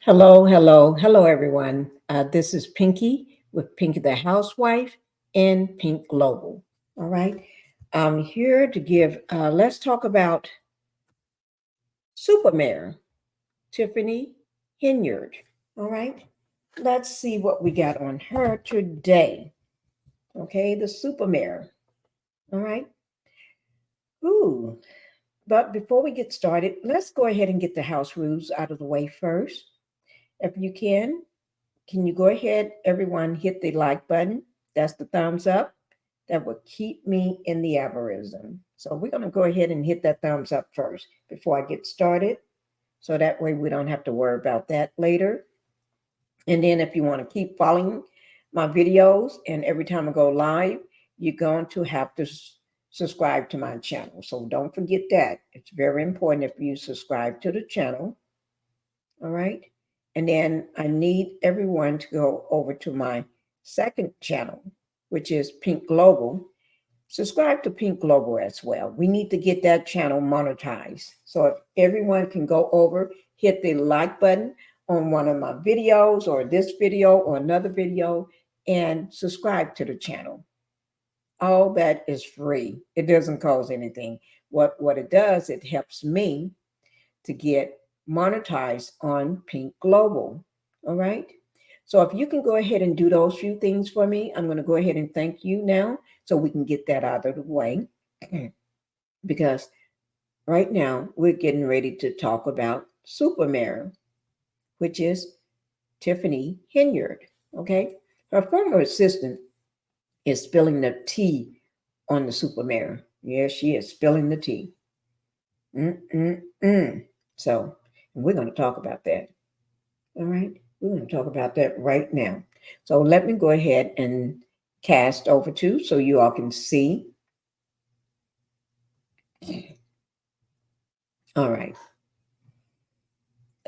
Hello, hello, hello, everyone. This is Pinkie with Pinkie the Housewife and Pink Global. All right. I'm here to let's talk about Supermare, Tiffany Henyard. All right. Let's see what we got on her today. Okay. The Supermare. All right. Ooh. But before we get started, let's go ahead and get the house rules out of the way first. If you can you go ahead, everyone, hit the like button? That's the thumbs up. That will keep me in the algorithm. So we're going to go ahead and hit that thumbs up first before I get started. So that way we don't have to worry about that later. And then if you want to keep following my videos and every time I go live, you're going to have to subscribe to my channel. So don't forget that. It's very important if you subscribe to the channel. All right. And then I need everyone to go over to my second channel, which is Pink Global. Subscribe to Pink Global as well. We need to get that channel monetized. So if everyone can go over, hit the like button on one of my videos or this video or another video and subscribe to the channel. All that is free. It doesn't cost anything. What it does, it helps me to get monetized on Pink Global. All right. So if you can go ahead and do those few things for me, I'm going to go ahead and thank you now so we can get that out of the way. Because right now we're getting ready to talk about Supermare, which is Tiffany Henyard. Okay. Her former assistant is spilling the tea on the Supermare. Yes, she is spilling the tea. Mm-mm-mm. So we're going to talk about that. All right. We're going to talk about that right now. So let me go ahead and cast over to so you all can see. All right.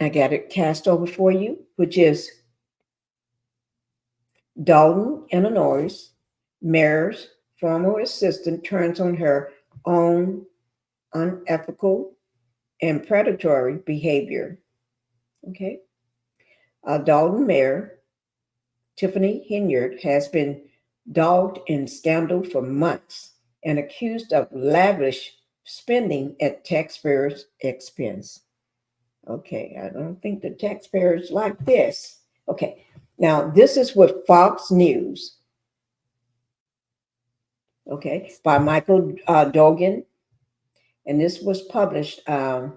I got it cast over for you, which is Dalton, Illinois, mayor's former assistant turns on her own unethical and predatory behavior. Okay. Dalton Mayor Tiffany Henyard has been dogged in scandal for months and accused of lavish spending at taxpayers' expense. Okay, I don't think the taxpayers like this. Okay, now this is with Fox News, okay, by Michael Dorgan, and this was published in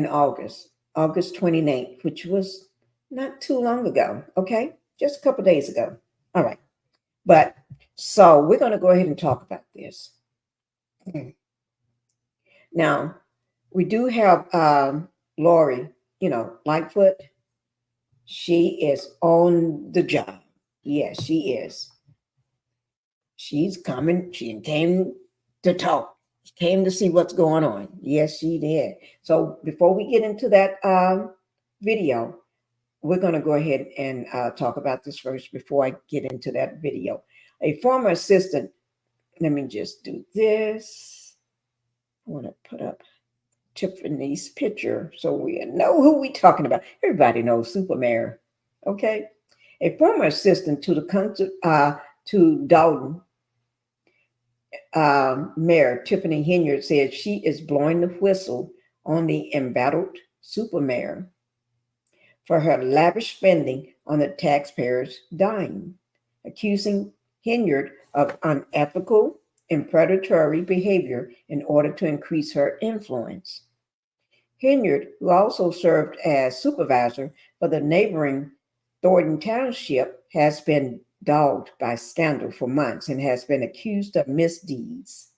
August 29th, which was not too long ago, okay, just a couple days ago. All right. But so we're going to go ahead and talk about this. Now, we do have Lori, Lightfoot. She is on the job. Yes, she is. She's coming. She came to talk. She came to see what's going on. Yes, she did. So before we get into that video, we're going to go ahead and talk about this first before I get into that video. A former assistant, let me just do this. I want to put up Tiffany's picture so we know who we're talking about. Everybody knows Supermare. Okay. A former assistant to Dalton Mayor Tiffany Henyard said she is blowing the whistle on the embattled Supermare for her lavish spending on the taxpayers' dime, accusing Henyard of unethical and predatory behavior in order to increase her influence. Henyard, who also served as supervisor for the neighboring Thornton Township, has been dogged by scandal for months and has been accused of misdeeds,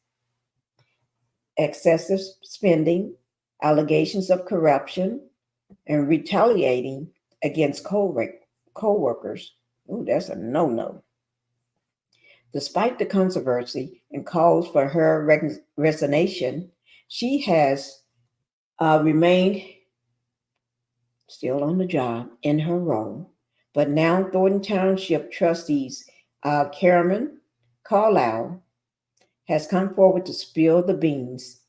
excessive spending, allegations of corruption, and retaliating against co-workers. Oh, that's a no-no. Despite the controversy and calls for her resignation, she has remained still on the job in her role. But now Thornton Township trustees Karen Carlisle has come forward to spill the beans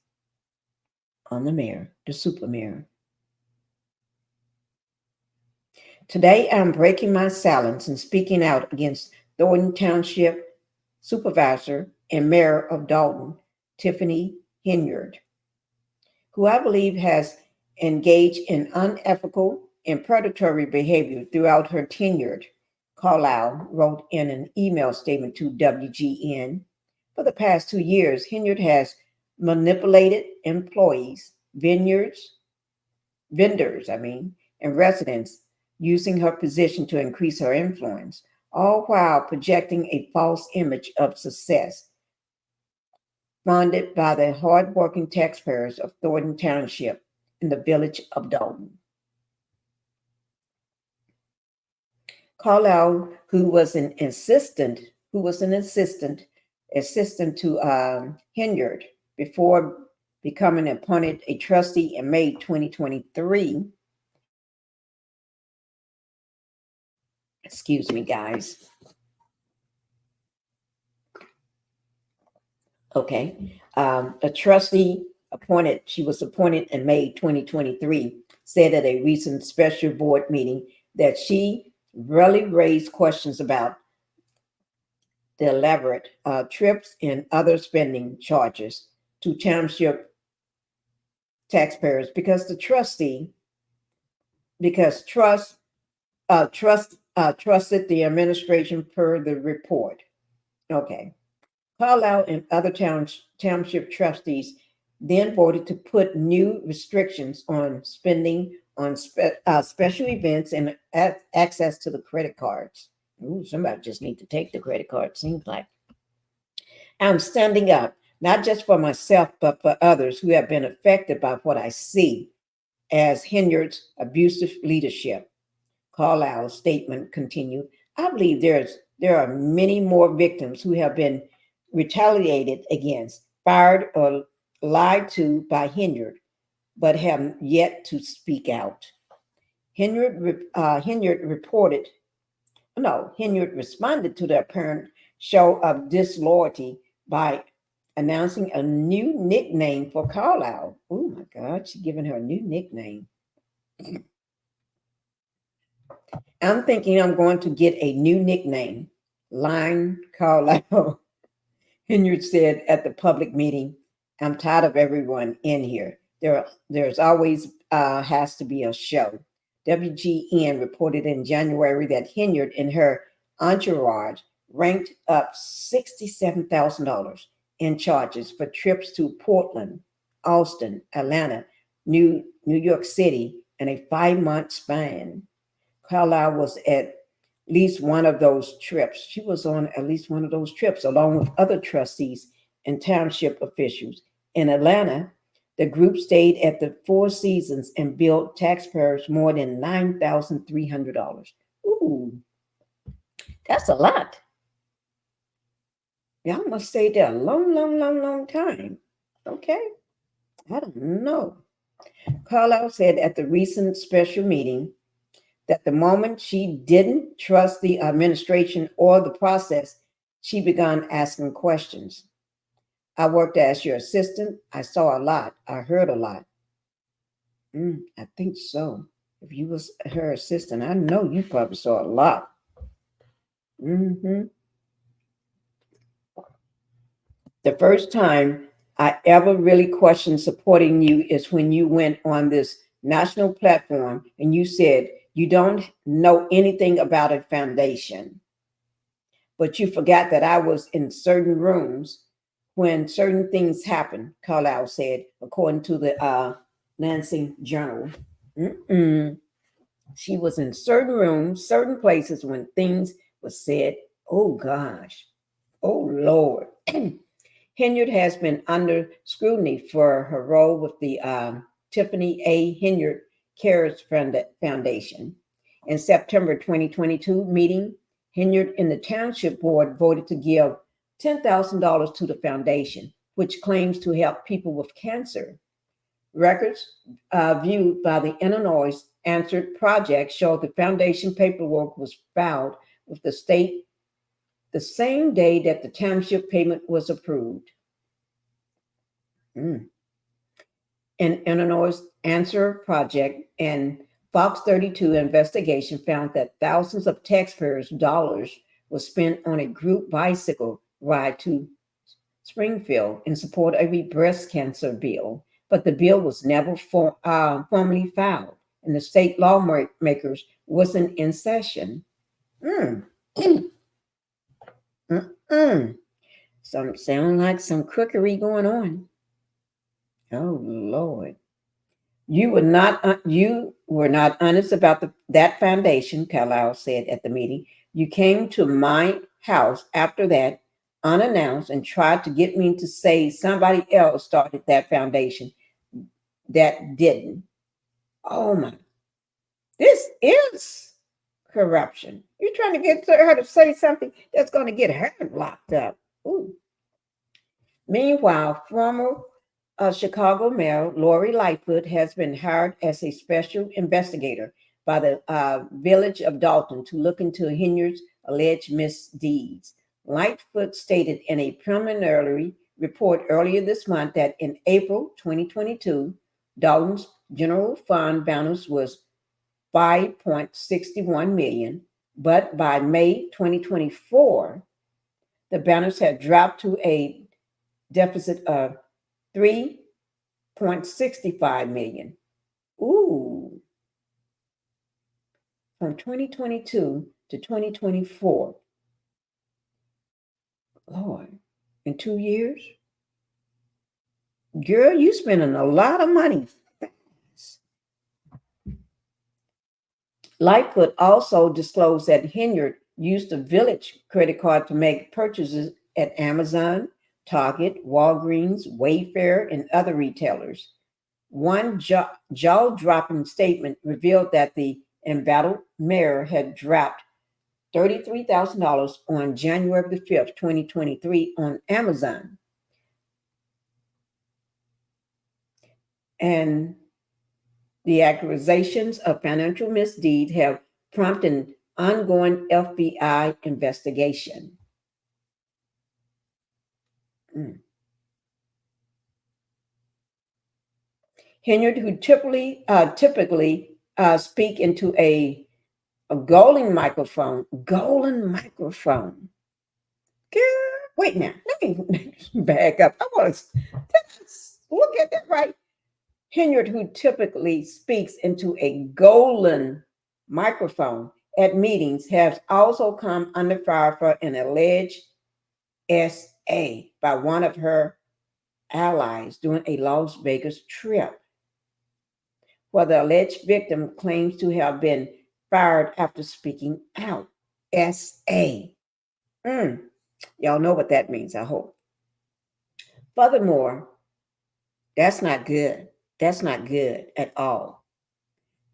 on the mayor, the super mayor. Today, I'm breaking my silence and speaking out against Dorgan Township Supervisor and Mayor of Dolton, Tiffany Henyard, who I believe has engaged in unethical and predatory behavior throughout her tenure. Carlisle wrote in an email statement to WGN. For the past 2 years, Henyard has manipulated employees, vendors, and residents using her position to increase her influence, all while projecting a false image of success funded by the hardworking taxpayers of Thornton Township in the village of Dolton. Carlisle, who was an assistant to Henyard before becoming appointed a trustee in May 2023. Excuse me, guys. Okay. A trustee she was appointed in May 2023, said at a recent special board meeting that she really raised questions about the elaborate trips and other spending charges to township taxpayers because trusted the administration per the report. Okay. Carlisle and other township trustees then voted to put new restrictions on spending on special events and access to the credit cards. Ooh, somebody just need to take the credit card, seems like. I'm standing up, not just for myself, but for others who have been affected by what I see as Henyard's abusive leadership. Carlisle's statement continued. I believe there are many more victims who have been retaliated against, fired, or lied to by Henyard, but have yet to speak out. Henyard responded to the apparent show of disloyalty by announcing a new nickname for Carlisle. Oh my God, she's giving her a new nickname. I'm thinking I'm going to get a new nickname, Line Carlisle. Henyard said at the public meeting, I'm tired of everyone in here. There's always has to be a show. WGN reported in January that Henyard and her entourage ranked up $67,000 in charges for trips to Portland, Austin, Atlanta, New York City in a 5-month span. Carlisle was at least one of those trips. She was on at least one of those trips, along with other trustees and township officials. In Atlanta, the group stayed at the Four Seasons and billed taxpayers more than $9,300. Ooh, that's a lot. Y'all must stay there a long, long, long, long time. Okay, I don't know. Carlisle said at the recent special meeting that the moment she didn't trust the administration or the process, she began asking questions. I worked as your assistant. I saw a lot. I heard a lot. I think so. If you was her assistant, I know you probably saw a lot. The first time I ever really questioned supporting you is when you went on this national platform and you said you don't know anything about a foundation. But you forgot that I was in certain rooms when certain things happened, Carlisle said, according to the Lansing Journal. She was in certain rooms, certain places when things were said. Oh, gosh. Oh, Lord. Henyard has been under scrutiny for her role with the Tiffany Henyard Cares Foundation. In September 2022 meeting, Henyard and the Township Board voted to give $10,000 to the foundation, which claims to help people with cancer. Records viewed by the Illinois Answered Project show the foundation paperwork was filed with the state the same day that the township payment was approved. An Illinois Answer Project and Fox 32 investigation found that thousands of taxpayers' dollars were spent on a group bicycle ride to Springfield in support of a breast cancer bill, but the bill was never formally filed, and the state lawmakers wasn't in session. Mm. Mm. Mm. Some sound like some crookery going on. Oh Lord. You were not honest about that foundation, Carlisle said at the meeting. You came to my house after that, unannounced, and tried to get me to say somebody else started that foundation that didn't. Oh my, this is corruption. You're trying to get her to say something that's going to get her locked up. Ooh. Meanwhile, former Chicago Mayor Lori Lightfoot has been hired as a special investigator by the village of Dolton to look into Henyard's alleged misdeeds. Lightfoot stated in a preliminary report earlier this month that in April 2022, Dalton's general fund balance was 5.61 million, but by May 2024, the balance had dropped to a deficit of 3.65 million. Ooh, from 2022 to 2024. Lord, in 2 years? Girl, you spending a lot of money fast. Lightfoot also disclosed that Henyard used the Village credit card to make purchases at Amazon, Target, Walgreens, Wayfair, and other retailers. One jaw-dropping statement revealed that the embattled mayor had dropped $33,000 on January the 5th, 2023 on Amazon. And the accusations of financial misdeed have prompted an ongoing FBI investigation. Henyard, who typically speak into a golden microphone. Girl, wait now. Let me back up. I want to look at that right. Henyard, who typically speaks into a golden microphone at meetings, has also come under fire for an alleged SA by one of her allies during a Las Vegas trip, where the alleged victim claims to have been fired after speaking out. SA. Y'all know what that means, I hope. Furthermore, that's not good. That's not good at all.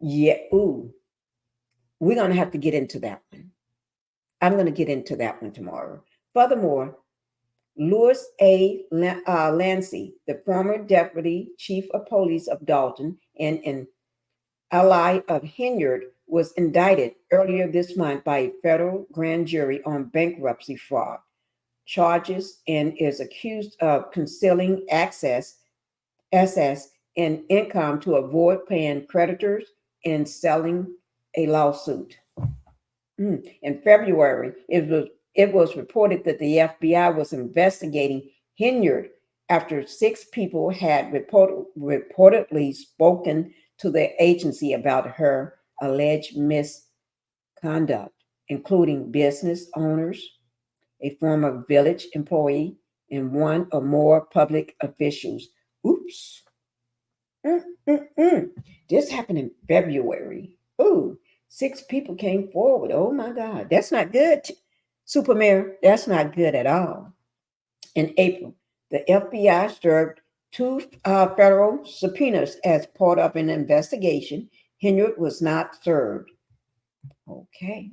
Yeah, we're going to have to get into that one. I'm going to get into that one tomorrow. Furthermore, Louis A. Lancey, the former deputy chief of police of Dalton and an ally of Henyard, was indicted earlier this month by a federal grand jury on bankruptcy fraud charges and is accused of concealing assets and income to avoid paying creditors and selling a lawsuit. In February, it was reported that the FBI was investigating Henyard after 6 people had reportedly spoken to the agency about her alleged misconduct, including business owners, a former village employee, and one or more public officials. Oops. This happened in February. 6 people came forward. Oh my God. That's not good. Supermayor, that's not good at all. In April, the FBI served 2 federal subpoenas as part of an investigation. Henyard was not served. Okay.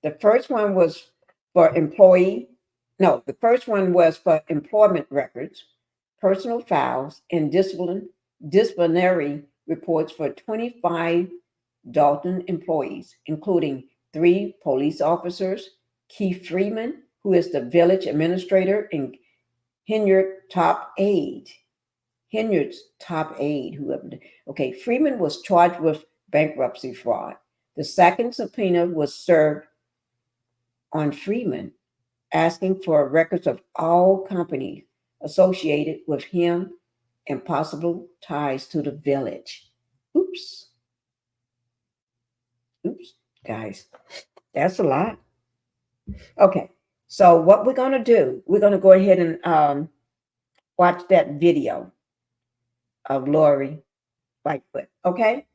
The first one was for employment records, personal files, and disciplinary reports for 25 Dalton employees, including 3 police officers, Keith Freeman, who is the village administrator, and Henyard top aide. Henyard's top aide, whoever. Okay, Freeman was charged with bankruptcy fraud. The second subpoena was served on Freeman, asking for records of all companies associated with him and possible ties to the village. Oops. Oops, guys. That's a lot. Okay. So what we're gonna do, we're gonna go ahead and watch that video of Lori Lightfoot. Okay.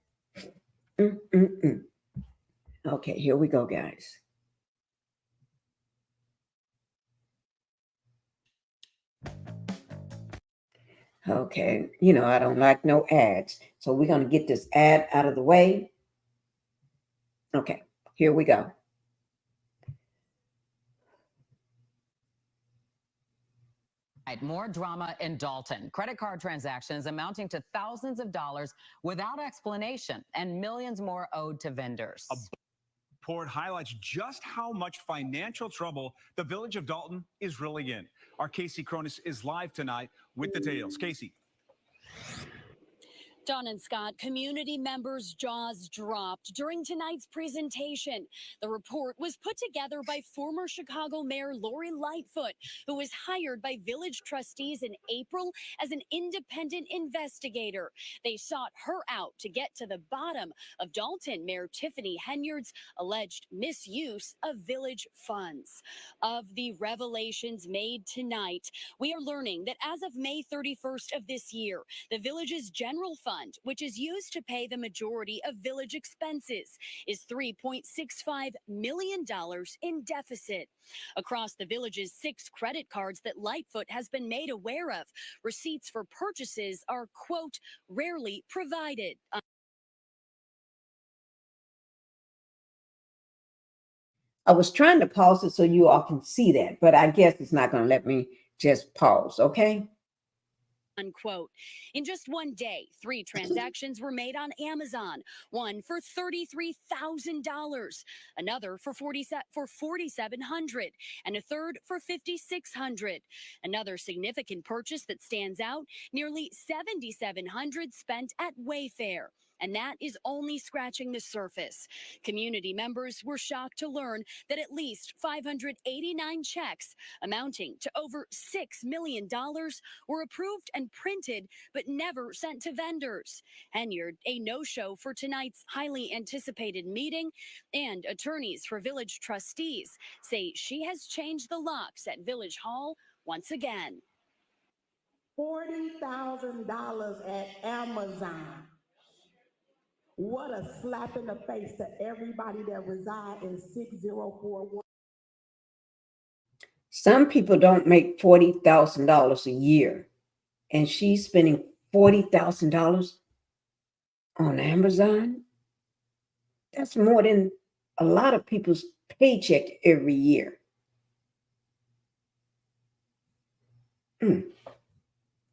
Mm-mm-mm. Okay, here we go, guys. Okay, I don't like no ads. So we're going to get this ad out of the way. Okay, here we go. More drama in Dolton. Credit card transactions amounting to thousands of dollars without explanation and millions more owed to vendors. A report highlights just how much financial trouble the village of Dolton is really in. Our Casey Cronus is live tonight with details. Casey. Don and Scott, community members' jaws dropped during tonight's presentation. The report was put together by former Chicago Mayor Lori Lightfoot, who was hired by village trustees in April as an independent investigator. They sought her out to get to the bottom of Dolton Mayor Tiffany Henyard'S alleged misuse of village funds. Of the revelations made tonight, we are learning that as of May 31st of this year, the village's general fund, which is used to pay the majority of village expenses, is $3.65 million in deficit. Across the village's 6 credit cards that Lightfoot has been made aware of, receipts for purchases are, quote, rarely provided. I was trying to pause it so you all can see that, but I guess it's not going to let me just pause, okay? Unquote. In just one day, 3 transactions were made on Amazon. One for $33,000, another for $4,700, and a third for $5,600. Another significant purchase that stands out: nearly $7,700 spent at Wayfair. And that is only scratching the surface. Community members were shocked to learn that at least 589 checks amounting to over $6 million were approved and printed but never sent to vendors. Henyard, a no-show for tonight's highly anticipated meeting, and attorneys for village trustees say she has changed the locks at Village Hall once again. $40,000 at Amazon. What a slap in the face to everybody that reside in 6041. Some people don't make $40,000 a year, and she's spending $40,000 on Amazon. That's more than a lot of people's paycheck every year.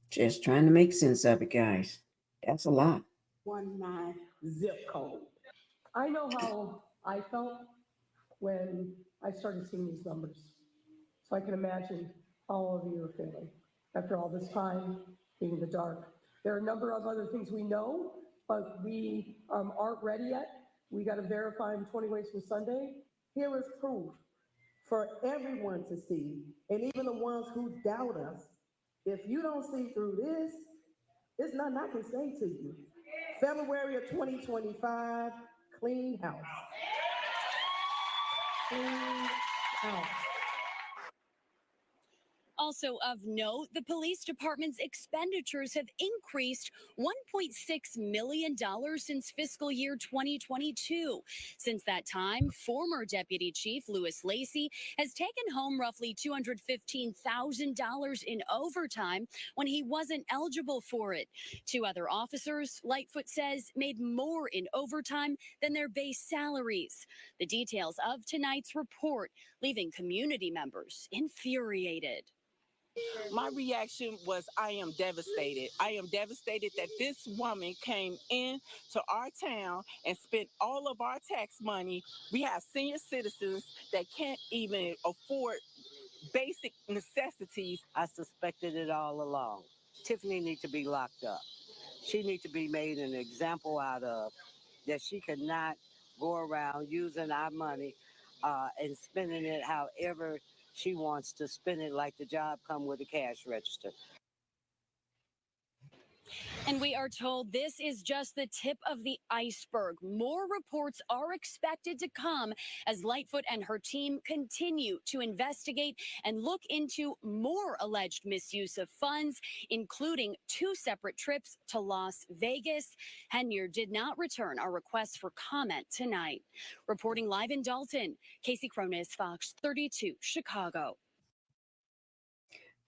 Just trying to make sense of it, guys. That's a lot. 19 zip code. I know how I felt when I started seeing these numbers. So I can imagine how all of you are feeling after all this time being in the dark. There are a number of other things we know, but we aren't ready yet. We got to verify them 20 ways from Sunday. Here is proof for everyone to see, and even the ones who doubt us. If you don't see through this, there's nothing I can say to you. February of 2025, clean house. Clean house. Also of note, the police department's expenditures have increased $1.6 million since fiscal year 2022. Since that time, former Deputy Chief Louis Lacey has taken home roughly $215,000 in overtime when he wasn't eligible for it. 2 other officers, Lightfoot says, made more in overtime than their base salaries. The details of tonight's report leaving community members infuriated. My reaction was, I am devastated. I am devastated that this woman came in to our town and spent all of our tax money. We have senior citizens that can't even afford basic necessities. I suspected it all along. Tiffany needs to be locked up. She needs to be made an example out of, that she cannot go around using our money and spending it however she wants to spend it, like the job come with a cash register. And we are told this is just the tip of the iceberg. More reports are expected to come as Lightfoot and her team continue to investigate and look into more alleged misuse of funds, including 2 separate trips to Las Vegas. Henyard did not return our request for comment tonight. Reporting live in Dalton, Casey Cronis, Fox 32, Chicago.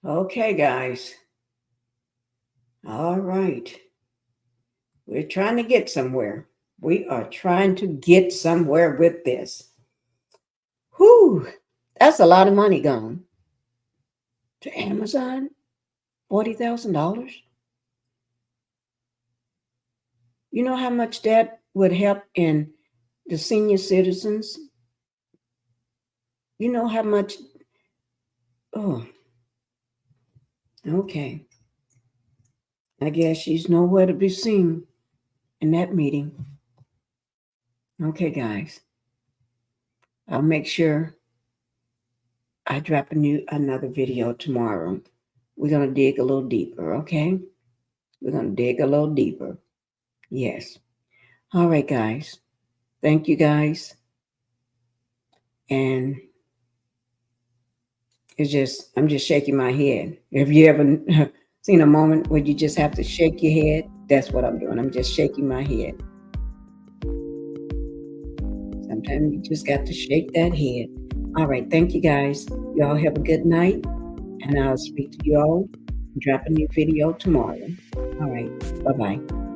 Okay, guys. All right. We're trying to get somewhere. We are trying to get somewhere with this. Whew. That's a lot of money gone to Amazon. $40,000. You know how much that would help in the senior citizens? You know how much? Oh, okay. I guess she's nowhere to be seen in that meeting. Okay, guys. I'll make sure I drop another video tomorrow. We're going to dig a little deeper, okay? We're going to dig a little deeper. Yes. All right, guys. Thank you, guys. And I'm just shaking my head. Have you ever seen a moment where you just have to shake your head? That's what I'm doing. I'm just shaking my head. Sometimes you just got to shake that head. All right. Thank you, guys. Y'all have a good night. And I'll speak to you all and drop a new video tomorrow. All right. Bye-bye.